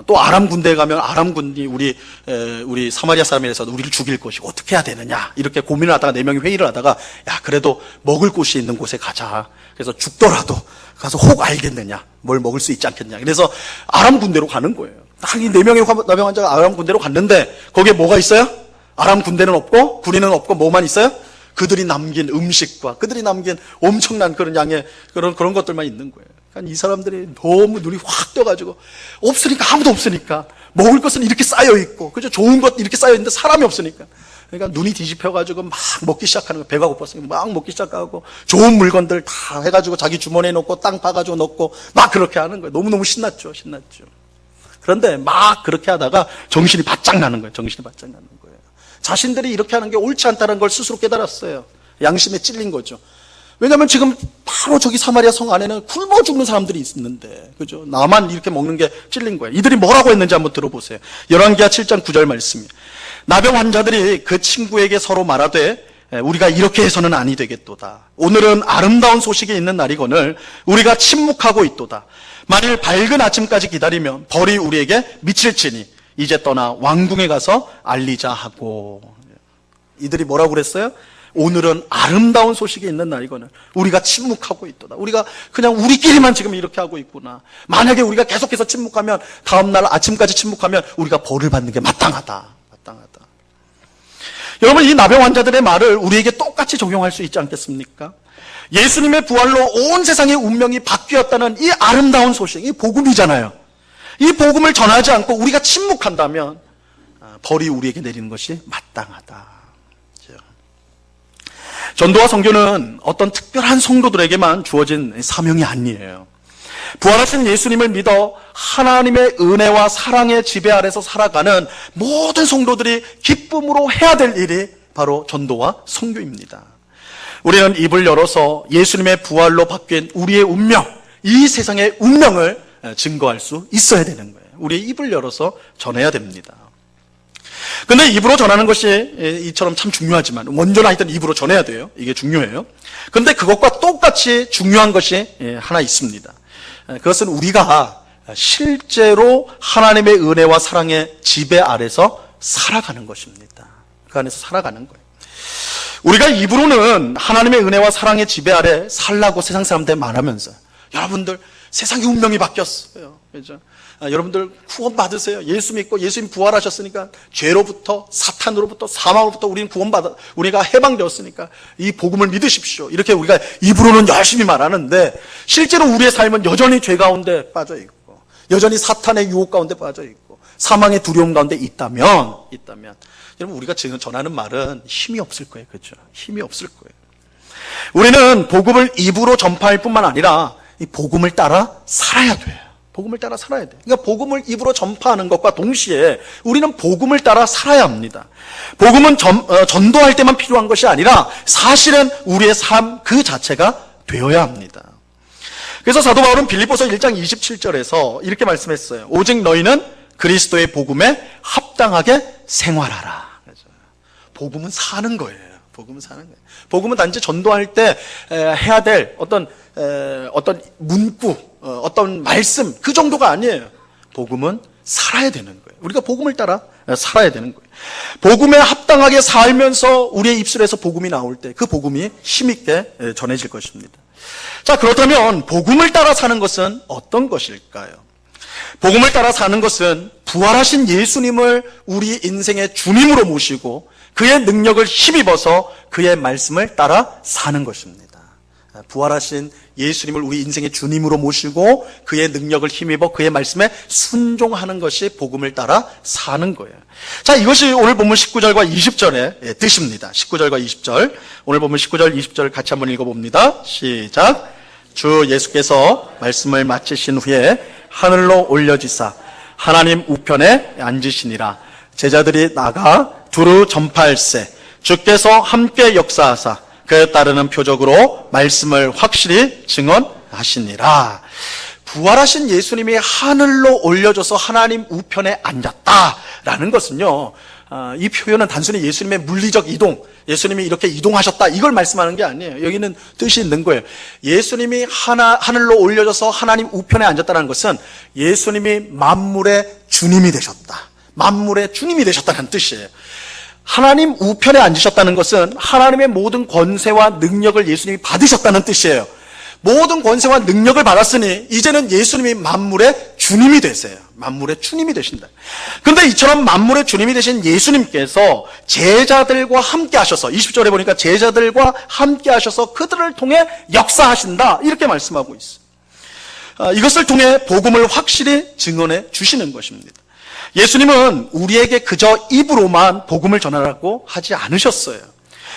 또 아람 군대에 가면 아람 군이 우리 사마리아 사람이라서 우리를 죽일 것이고 어떻게 해야 되느냐, 이렇게 고민을 하다가 4명이 회의를 하다가 야, 그래도 먹을 곳이 있는 곳에 가자. 그래서 죽더라도 가서 혹 알겠느냐, 뭘 먹을 수 있지 않겠냐. 그래서 아람 군대로 가는 거예요. 딱 이 4명의 나병 환자가 아람 군대로 갔는데 거기에 뭐가 있어요? 아람 군대는 없고 군인은 없고 뭐만 있어요? 그들이 남긴 음식과 그들이 남긴 엄청난 그런 양의 그런 것들만 있는 거예요. 그러니까 이 사람들이 너무 눈이 확 떠가지고 아무도 없으니까 먹을 것은 이렇게 쌓여 있고, 그죠? 좋은 것 이렇게 쌓여 있는데 사람이 없으니까. 그러니까 눈이 뒤집혀가지고 막 먹기 시작하는 거예요. 배가 고팠으니까 막 먹기 시작하고 좋은 물건들 다 해가지고 자기 주머니에 넣고 땅 파가지고 넣고 막 그렇게 하는 거예요. 너무너무 신났죠. 그런데 막 그렇게 하다가 정신이 바짝 나는 거예요. 자신들이 이렇게 하는 게 옳지 않다는 걸 스스로 깨달았어요. 양심에 찔린 거죠. 왜냐하면 지금 바로 저기 사마리아 성 안에는 굶어 죽는 사람들이 있는데, 그죠? 나만 이렇게 먹는 게 찔린 거예요. 이들이 뭐라고 했는지 한번 들어보세요. 열왕기하 7장 9절 말씀이에요. 나병 환자들이 그 친구에게 서로 말하되 우리가 이렇게 해서는 아니 되겠도다. 오늘은 아름다운 소식이 있는 날이거늘 우리가 침묵하고 있도다. 만일 밝은 아침까지 기다리면 벌이 우리에게 미칠지니 이제 떠나 왕궁에 가서 알리자 하고. 이들이 뭐라고 그랬어요? 오늘은 아름다운 소식이 있는 날이거늘 우리가 침묵하고 있도다. 우리가 그냥 우리끼리만 지금 이렇게 하고 있구나. 만약에 우리가 계속해서 침묵하면, 다음날 아침까지 침묵하면 우리가 벌을 받는 게 마땅하다. 여러분, 이 나병 환자들의 말을 우리에게 똑같이 적용할 수 있지 않겠습니까? 예수님의 부활로 온 세상의 운명이 바뀌었다는 이 아름다운 소식, 이 복음이잖아요. 이 복음을 전하지 않고 우리가 침묵한다면 벌이 우리에게 내리는 것이 마땅하다. 전도와 선교는 어떤 특별한 성도들에게만 주어진 사명이 아니에요. 부활하신 예수님을 믿어 하나님의 은혜와 사랑의 지배 아래서 살아가는 모든 성도들이 기쁨으로 해야 될 일이 바로 전도와 선교입니다. 우리는 입을 열어서 예수님의 부활로 바뀐 우리의 운명, 이 세상의 운명을 증거할 수 있어야 되는 거예요. 우리의 입을 열어서 전해야 됩니다. 근데 입으로 전하는 것이 이처럼 참 중요하지만, 먼저는 하여튼 입으로 전해야 돼요. 이게 중요해요. 근데 그것과 똑같이 중요한 것이 하나 있습니다. 그것은 우리가 실제로 하나님의 은혜와 사랑의 지배 아래서 살아가는 것입니다. 그 안에서 살아가는 거예요. 우리가 입으로는 하나님의 은혜와 사랑의 지배 아래 살라고 세상 사람들 말하면서, 여러분들 세상의 운명이 바뀌었어요. 그죠? 여러분들 구원 받으세요. 예수 믿고 예수님 부활하셨으니까 죄로부터 사탄으로부터 사망으로부터 우리가 해방되었으니까 이 복음을 믿으십시오. 이렇게 우리가 입으로는 열심히 말하는데 실제로 우리의 삶은 여전히 죄 가운데 빠져 있고 여전히 사탄의 유혹 가운데 빠져 있고 사망의 두려움 가운데 있다면 여러분 우리가 지금 전하는 말은 힘이 없을 거예요. 그렇죠? 힘이 없을 거예요. 우리는 복음을 입으로 전파할 뿐만 아니라 이 복음을 따라 살아야 돼요. 복음을 따라 살아야 돼요. 그러니까 복음을 입으로 전파하는 것과 동시에 우리는 복음을 따라 살아야 합니다. 복음은 전도할 때만 필요한 것이 아니라 사실은 우리의 삶 그 자체가 되어야 합니다. 그래서 사도 바울은 빌립보서 1장 27절에서 이렇게 말씀했어요. 오직 너희는 그리스도의 복음에 합당하게 생활하라. 복음은 사는 거예요. 복음은 사는 거예요. 복음은 단지 전도할 때 해야 될 어떤 문구, 어떤 말씀 그 정도가 아니에요. 복음은 살아야 되는 거예요. 우리가 복음을 따라 살아야 되는 거예요. 복음에 합당하게 살면서 우리의 입술에서 복음이 나올 때 그 복음이 힘있게 전해질 것입니다. 자, 그렇다면 복음을 따라 사는 것은 어떤 것일까요? 복음을 따라 사는 것은 부활하신 예수님을 우리 인생의 주님으로 모시고 그의 능력을 힘입어서 그의 말씀을 따라 사는 것입니다. 부활하신 예수님을 우리 인생의 주님으로 모시고 그의 능력을 힘입어 그의 말씀에 순종하는 것이 복음을 따라 사는 거예요. 자, 이것이 오늘 본문 19절과 20절의 뜻입니다. 19절과 20절. 오늘 본문 19절, 20절 같이 한번 읽어봅니다. 시작. 주 예수께서 말씀을 마치신 후에 하늘로 올려지사 하나님 우편에 앉으시니라. 제자들이 나가 두루 전파할세 주께서 함께 역사하사 그에 따르는 표적으로 말씀을 확실히 증언하시니라. 부활하신 예수님이 하늘로 올려져서 하나님 우편에 앉았다라는 것은요, 이 표현은 단순히 예수님의 물리적 이동, 예수님이 이렇게 이동하셨다 이걸 말씀하는 게 아니에요. 여기는 뜻이 있는 거예요. 예수님이 하늘로 올려져서 하나님 우편에 앉았다는 것은 예수님이 만물의 주님이 되셨다, 만물의 주님이 되셨다는 뜻이에요. 하나님 우편에 앉으셨다는 것은 하나님의 모든 권세와 능력을 예수님이 받으셨다는 뜻이에요. 모든 권세와 능력을 받았으니 이제는 예수님이 만물의 주님이 되세요. 만물의 주님이 되신다. 그런데 이처럼 만물의 주님이 되신 예수님께서 제자들과 함께 하셔서 20절에 보니까 제자들과 함께 하셔서 그들을 통해 역사하신다 이렇게 말씀하고 있어요. 이것을 통해 복음을 확실히 증언해 주시는 것입니다. 예수님은 우리에게 그저 입으로만 복음을 전하라고 하지 않으셨어요.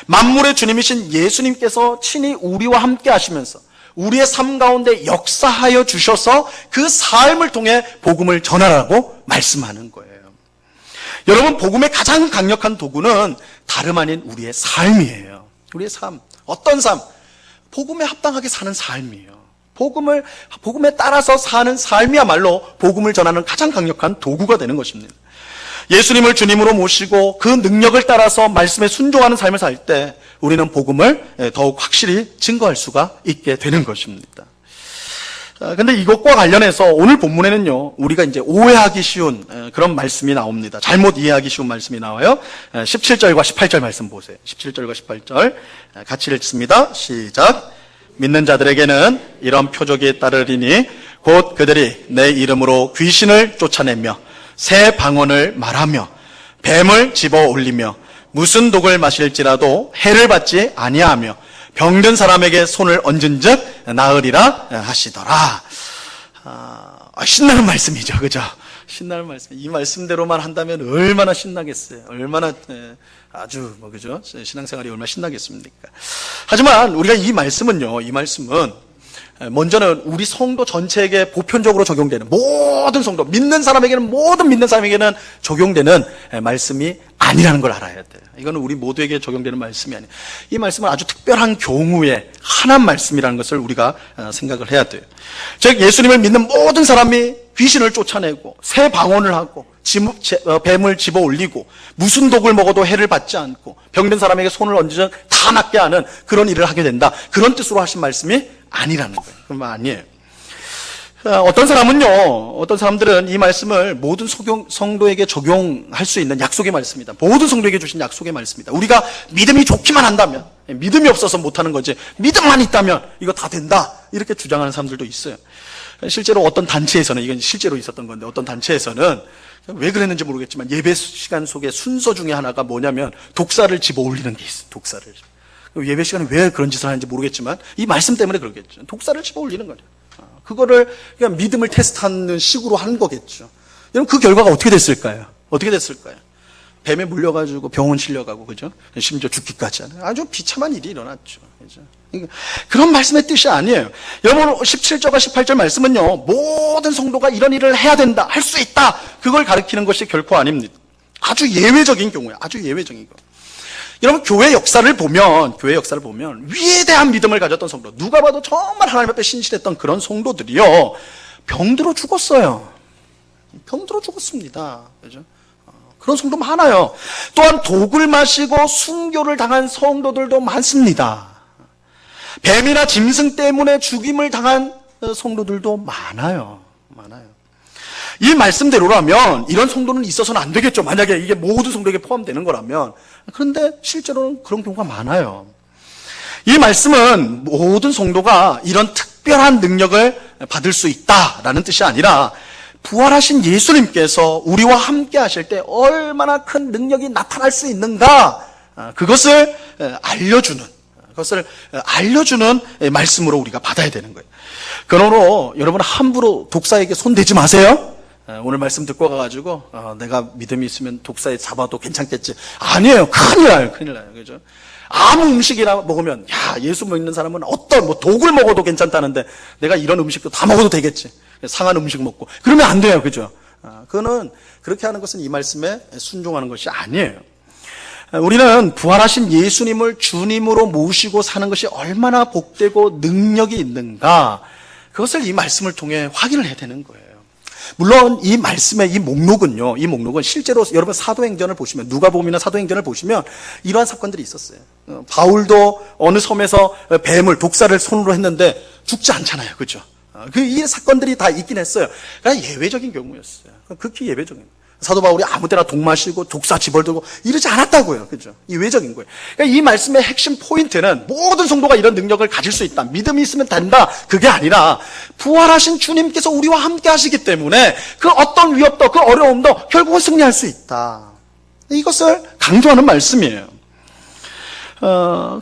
만물의 주님이신 예수님께서 친히 우리와 함께 하시면서 우리의 삶 가운데 역사하여 주셔서 그 삶을 통해 복음을 전하라고 말씀하는 거예요. 여러분, 복음의 가장 강력한 도구는 다름 아닌 우리의 삶이에요. 우리의 삶. 어떤 삶? 복음에 합당하게 사는 삶이에요. 복음에 따라서 사는 삶이야말로 복음을 전하는 가장 강력한 도구가 되는 것입니다. 예수님을 주님으로 모시고 그 능력을 따라서 말씀에 순종하는 삶을 살 때 우리는 복음을 더욱 확실히 증거할 수가 있게 되는 것입니다. 근데 이것과 관련해서 오늘 본문에는요, 우리가 이제 오해하기 쉬운 그런 말씀이 나옵니다. 잘못 이해하기 쉬운 말씀이 나와요. 17절과 18절 말씀 보세요. 17절과 18절 같이 읽습니다. 시작. 믿는 자들에게는 이런 표적이 따르리니 곧 그들이 내 이름으로 귀신을 쫓아내며 새 방언을 말하며 뱀을 집어 올리며 무슨 독을 마실지라도 해를 받지 아니하며 병든 사람에게 손을 얹은즉 나으리라 하시더라. 신나는 말씀이죠, 그죠? 신나는 말씀. 이 말씀대로만 한다면 얼마나 신나겠어요. 얼마나 아주 그죠? 신앙생활이 얼마나 신나겠습니까? 하지만 우리가 이 말씀은 먼저는 우리 성도 전체에게 보편적으로 적용되는 모든 성도, 모든 믿는 사람에게는 적용되는 말씀이 아니라는 걸 알아야 돼요. 이거는 우리 모두에게 적용되는 말씀이 아니에요. 이 말씀은 아주 특별한 경우에 한한 말씀이라는 것을 우리가 생각을 해야 돼요. 즉 예수님을 믿는 모든 사람이 귀신을 쫓아내고 새 방언을 하고 뱀을 집어 올리고 무슨 독을 먹어도 해를 받지 않고 병든 사람에게 손을 얹으면 다 낫게 하는 그런 일을 하게 된다. 그런 뜻으로 하신 말씀이 아니라는 거예요. 그건 아니에요. 어떤 사람들은 이 말씀을 모든 성도에게 적용할 수 있는 약속의 말씀입니다. 모든 성도에게 주신 약속의 말씀입니다. 우리가 믿음이 좋기만 한다면, 믿음이 없어서 못하는 거지, 믿음만 있다면 이거 다 된다, 이렇게 주장하는 사람들도 있어요. 실제로 어떤 단체에서는, 이건 실제로 있었던 건데, 어떤 단체에서는 왜 그랬는지 모르겠지만 예배 시간 속에 순서 중에 하나가 뭐냐면 독사를 집어 올리는 게 있어요. 독사를. 예배 시간에 왜 그런 짓을 하는지 모르겠지만 이 말씀 때문에 그러겠죠. 독사를 집어 올리는 거죠. 그거를 그냥 믿음을 테스트하는 식으로 한 거겠죠. 여러분, 그 결과가 어떻게 됐을까요? 어떻게 됐을까요? 뱀에 물려가지고 병원 실려가고, 그죠? 심지어 죽기까지 하는 아주 비참한 일이 일어났죠. 그죠? 그런 말씀의 뜻이 아니에요. 여러분, 17절과 18절 말씀은요, 모든 성도가 이런 일을 해야 된다, 할 수 있다, 그걸 가리키는 것이 결코 아닙니다. 아주 예외적인 경우예요. 아주 예외적인 경우. 여러분, 교회 역사를 보면 위에 대한 믿음을 가졌던 성도, 누가 봐도 정말 하나님 앞에 신실했던 그런 성도들이요, 병들어 죽었어요. 병들어 죽었습니다. 그죠? 그런 성도 많아요. 또한 독을 마시고 순교를 당한 성도들도 많습니다. 뱀이나 짐승 때문에 죽임을 당한 성도들도 많아요. 이 말씀대로라면 이런 성도는 있어서는 안 되겠죠. 만약에 이게 모든 성도에게 포함되는 거라면. 그런데 실제로는 그런 경우가 많아요. 이 말씀은 모든 성도가 이런 특별한 능력을 받을 수 있다라는 뜻이 아니라 부활하신 예수님께서 우리와 함께 하실 때 얼마나 큰 능력이 나타날 수 있는가, 그것을 알려주는 말씀으로 우리가 받아야 되는 거예요. 그러므로 여러분, 함부로 독사에게 손대지 마세요. 오늘 말씀 듣고 가가지고 내가 믿음이 있으면 독사에 잡아도 괜찮겠지. 아니에요. 큰일 나요. 그죠? 아무 음식이나 먹으면, 예수 믿는 사람은 독을 먹어도 괜찮다는데 내가 이런 음식도 다 먹어도 되겠지. 상한 음식 먹고. 그러면 안 돼요. 그죠? 그거는, 그렇게 하는 것은 이 말씀에 순종하는 것이 아니에요. 우리는 부활하신 예수님을 주님으로 모시고 사는 것이 얼마나 복되고 능력이 있는가, 그것을 이 말씀을 통해 확인을 해야 되는 거예요. 물론 이 말씀의 이 목록은 실제로 여러분 사도행전을 보시면, 누가복음이나 사도행전을 보시면 이러한 사건들이 있었어요. 바울도 어느 섬에서 독사를 손으로 했는데 죽지 않잖아요. 그죠? 이 사건들이 다 있긴 했어요. 그러니까 예외적인 경우였어요. 극히 예외적인 거예요. 사도 바울이 아무 때나 독 마시고 독사 집어들고 이러지 않았다고요. 그죠? 예외적인 거예요. 그러니까 이 말씀의 핵심 포인트는 모든 성도가 이런 능력을 가질 수 있다, 믿음이 있으면 된다, 그게 아니라 부활하신 주님께서 우리와 함께 하시기 때문에 그 어떤 위협도, 그 어려움도 결국은 승리할 수 있다, 이것을 강조하는 말씀이에요.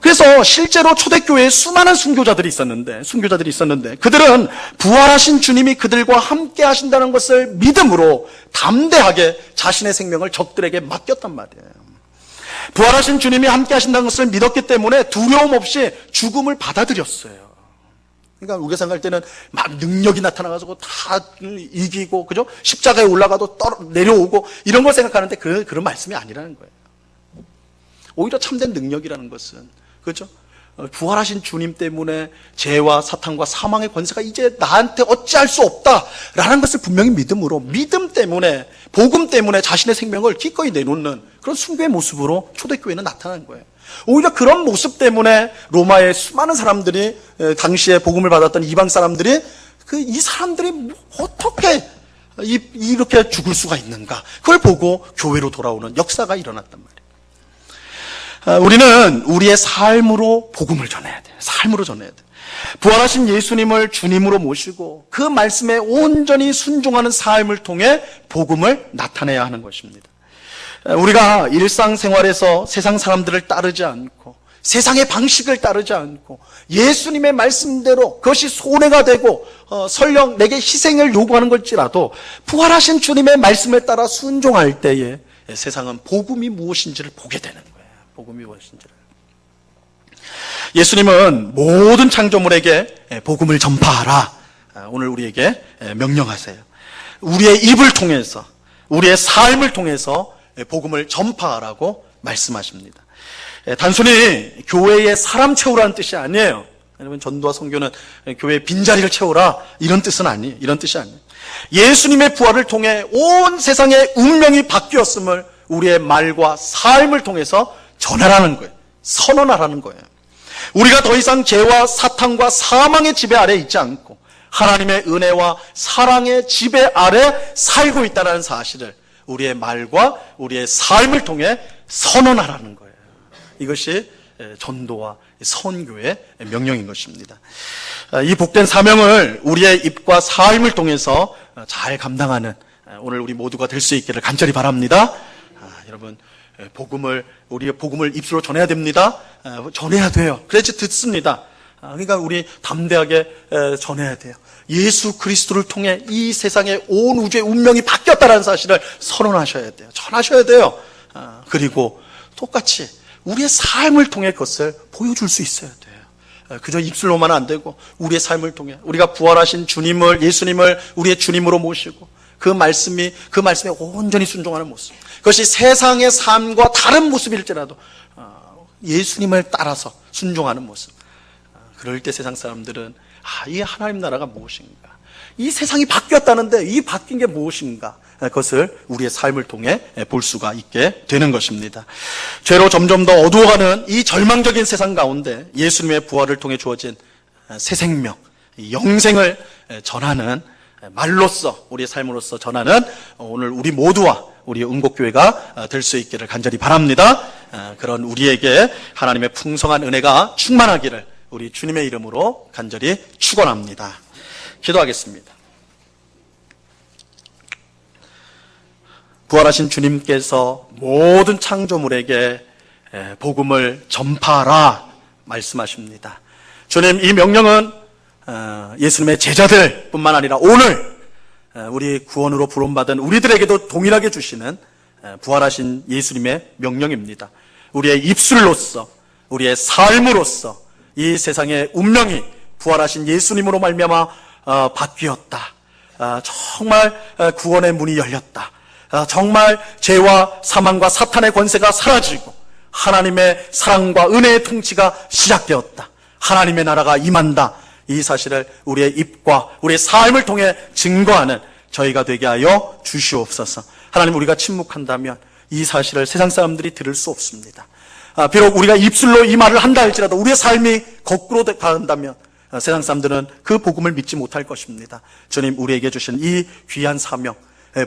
그래서 실제로 초대교회에 수많은 순교자들이 있었는데 그들은 부활하신 주님이 그들과 함께 하신다는 것을 믿음으로 담대하게 자신의 생명을 적들에게 맡겼단 말이에요. 부활하신 주님이 함께 하신다는 것을 믿었기 때문에 두려움 없이 죽음을 받아들였어요. 그러니까 우리가 생각할 때는 막 능력이 나타나가지고 다 이기고, 그죠? 십자가에 올라가도 내려오고 이런 걸 생각하는데 그런 말씀이 아니라는 거예요. 오히려 참된 능력이라는 것은, 그렇죠? 부활하신 주님 때문에 죄와 사탄과 사망의 권세가 이제 나한테 어찌할 수 없다라는 것을 분명히 믿음 때문에, 복음 때문에 자신의 생명을 기꺼이 내놓는 그런 순교의 모습으로 초대교회는 나타나는 거예요. 오히려 그런 모습 때문에 로마의 수많은 사람들이, 당시에 복음을 받았던 이방 사람들이, 이 사람들이 어떻게 이렇게 죽을 수가 있는가, 그걸 보고 교회로 돌아오는 역사가 일어났단 말이에요. 우리는 우리의 삶으로 복음을 전해야 돼요. 삶으로 전해야 돼요. 부활하신 예수님을 주님으로 모시고 그 말씀에 온전히 순종하는 삶을 통해 복음을 나타내야 하는 것입니다. 우리가 일상생활에서 세상 사람들을 따르지 않고 세상의 방식을 따르지 않고 예수님의 말씀대로 그것이 손해가 되고 설령 내게 희생을 요구하는 걸지라도 부활하신 주님의 말씀에 따라 순종할 때에 세상은 복음이 무엇인지를 보게 되는 거예요. 복음이 무엇인지를. 예수님은 모든 창조물에게 복음을 전파하라, 오늘 우리에게 명령하세요. 우리의 입을 통해서, 우리의 삶을 통해서 복음을 전파하라고 말씀하십니다. 단순히 교회에 사람 채우라는 뜻이 아니에요. 여러분, 전도와 선교는 교회의 빈자리를 채우라, 이런 뜻이 아니에요. 예수님의 부활을 통해 온 세상의 운명이 바뀌었음을 우리의 말과 삶을 통해서 전하라는 거예요. 선언하라는 거예요. 우리가 더 이상 죄와 사탄과 사망의 지배 아래 있지 않고 하나님의 은혜와 사랑의 지배 아래 살고 있다는 사실을 우리의 말과 우리의 삶을 통해 선언하라는 거예요. 이것이 전도와 선교의 명령인 것입니다. 이 복된 사명을 우리의 입과 삶을 통해서 잘 감당하는 오늘 우리 모두가 될 수 있기를 간절히 바랍니다. 여러분, 우리의 복음을 입술로 전해야 됩니다. 전해야 돼요. 그래야지 듣습니다. 그러니까 우리 담대하게 전해야 돼요. 예수 그리스도를 통해 이 세상의 온 우주의 운명이 바뀌었다는 사실을 선언하셔야 돼요. 전하셔야 돼요. 그리고 똑같이 우리의 삶을 통해 그것을 보여줄 수 있어야 돼요. 그저 입술로만 안 되고 우리의 삶을 통해 우리가 부활하신 주님을, 예수님을 우리의 주님으로 모시고 그 말씀에 온전히 순종하는 모습, 그것이 세상의 삶과 다른 모습일지라도 예수님을 따라서 순종하는 모습. 그럴 때 세상 사람들은 이 하나님 나라가 무엇인가, 이 세상이 바뀌었다는데 이 바뀐 게 무엇인가, 그것을 우리의 삶을 통해 볼 수가 있게 되는 것입니다. 죄로 점점 더 어두워가는 이 절망적인 세상 가운데 예수님의 부활을 통해 주어진 새 생명, 영생을 전하는 말로써, 우리의 삶으로서 전하는 오늘 우리 모두와 우리 은곡교회가 될 수 있기를 간절히 바랍니다. 그런 우리에게 하나님의 풍성한 은혜가 충만하기를 우리 주님의 이름으로 간절히 축원합니다. 기도하겠습니다. 부활하신 주님께서 모든 창조물에게 복음을 전파하라 말씀하십니다. 주님, 이 명령은 예수님의 제자들 뿐만 아니라 오늘 우리 구원으로 부름받은 우리들에게도 동일하게 주시는 부활하신 예수님의 명령입니다. 우리의 입술로서, 우리의 삶으로서 이 세상의 운명이 부활하신 예수님으로 말미암아 바뀌었다. 정말 구원의 문이 열렸다. 정말 죄와 사망과 사탄의 권세가 사라지고 하나님의 사랑과 은혜의 통치가 시작되었다. 하나님의 나라가 임한다. 이 사실을 우리의 입과 우리의 삶을 통해 증거하는 저희가 되게 하여 주시옵소서. 하나님, 우리가 침묵한다면 이 사실을 세상 사람들이 들을 수 없습니다. 비록 우리가 입술로 이 말을 한다 할지라도 우리의 삶이 거꾸로 가는다면 세상 사람들은 그 복음을 믿지 못할 것입니다. 주님, 우리에게 주신 이 귀한 사명,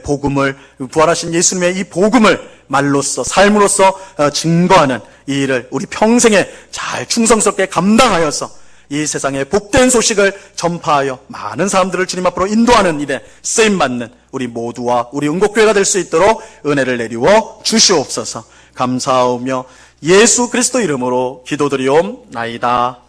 복음을, 부활하신 예수님의 이 복음을 말로써, 삶으로써 증거하는 이 일을 우리 평생에 잘 충성스럽게 감당하여서 이 세상의 복된 소식을 전파하여 많은 사람들을 주님 앞으로 인도하는 일에 쓰임받는 우리 모두와 우리 은곡교회가 될 수 있도록 은혜를 내리워 주시옵소서. 감사하며 예수 그리스도 이름으로 기도드리옵나이다.